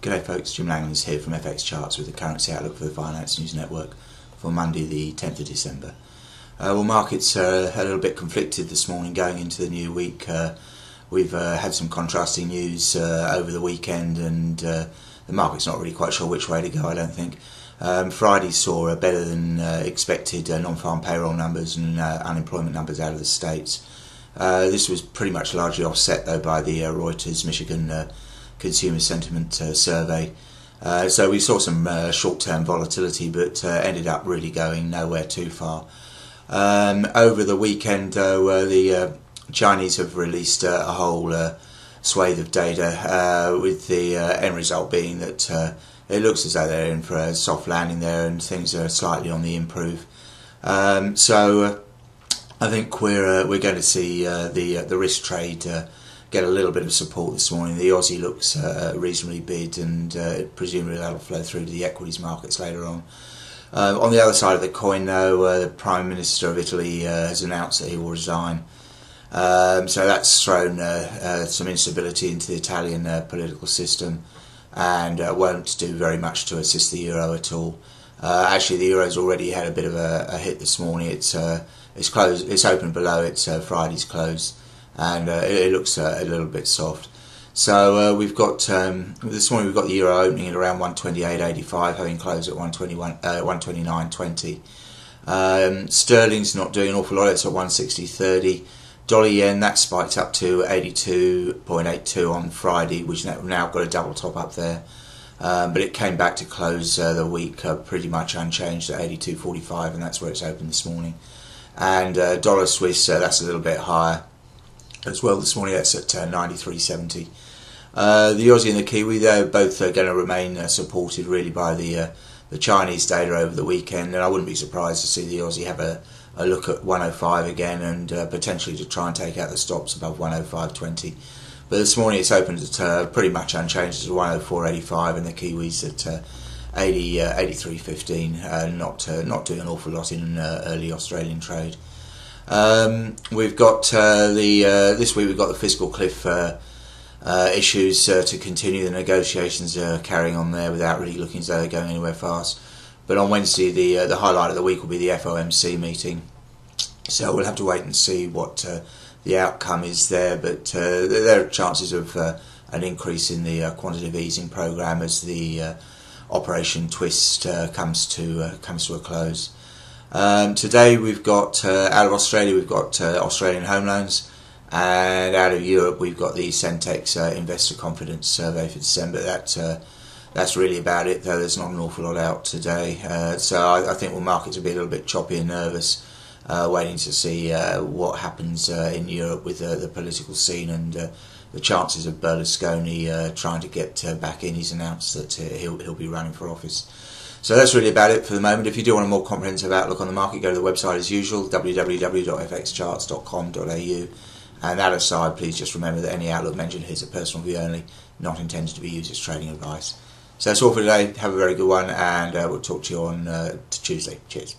G'day folks, Jim Langlands here from FX Charts with the currency outlook for the Finance News Network for Monday the 10th of December. Well, markets are a little bit conflicted this morning going into the new week. We've had some contrasting news over the weekend, and the market's not really quite sure which way to go, I don't think. Friday saw better than expected non-farm payroll numbers and unemployment numbers out of the States. This was pretty much largely offset though by the Reuters Michigan Consumer Sentiment Survey. So we saw some short-term volatility, but ended up really going nowhere too far. Over the weekend, though, the Chinese have released a whole swathe of data, with the end result being that it looks as though they're in for a soft landing there, and things are slightly on the improve. So I think we're going to see the risk trade get a little bit of support this morning. The Aussie looks reasonably bid, and presumably that'll flow through to the equities markets later on. On the other side of the coin, though, the Prime Minister of Italy has announced that he will resign. So that's thrown some instability into the Italian political system, and won't do very much to assist the euro at all. Actually, the euro's already had a bit of a hit this morning. It's closed. It's opened below its Friday's close, and it looks a little bit soft. So we've got this morning we've got the euro opening at around 128.85, having closed at 129.20. Sterling's not doing an awful lot. It's at 160.30. Dollar yen, that spiked up to 82.82 on Friday, which now got a double top up there. But it came back to close the week pretty much unchanged at 82.45, and that's where it's opened this morning. And dollar Swiss, that's a little bit higher as well this morning. That's at 93.70. The Aussie and the Kiwi, they're both going to remain supported really by the Chinese data over the weekend, and I wouldn't be surprised to see the Aussie have a look at 105 again, and potentially to try and take out the stops above 105.20. But this morning it's opened at pretty much unchanged at 104.85, and the Kiwis at 83.15. Not doing an awful lot in early Australian trade. We've got this week we've got the fiscal cliff issues to continue. The negotiations are carrying on there without really looking as though they're going anywhere fast. But on Wednesday, the highlight of the week will be the FOMC meeting. So we'll have to wait and see what the outcome is there. But there are chances of an increase in the quantitative easing program as the Operation Twist comes to a close. Today we've got out of Australia we've got Australian home loans, and out of Europe we've got the Sentix Investor Confidence survey for December. That's really about it, though. There's not an awful lot out today, so I think markets will be a little bit choppy and nervous, waiting to see what happens in Europe with the political scene, and the chances of Berlusconi trying to get back in. He's announced that he'll be running for office. So that's really about it for the moment. If you do want a more comprehensive outlook on the market, go to the website as usual, www.fxcharts.com.au. And that aside, please just remember that any outlook mentioned here is a personal view only, not intended to be used as trading advice. So that's all for today. Have a very good one, and we'll talk to you on Tuesday. Cheers.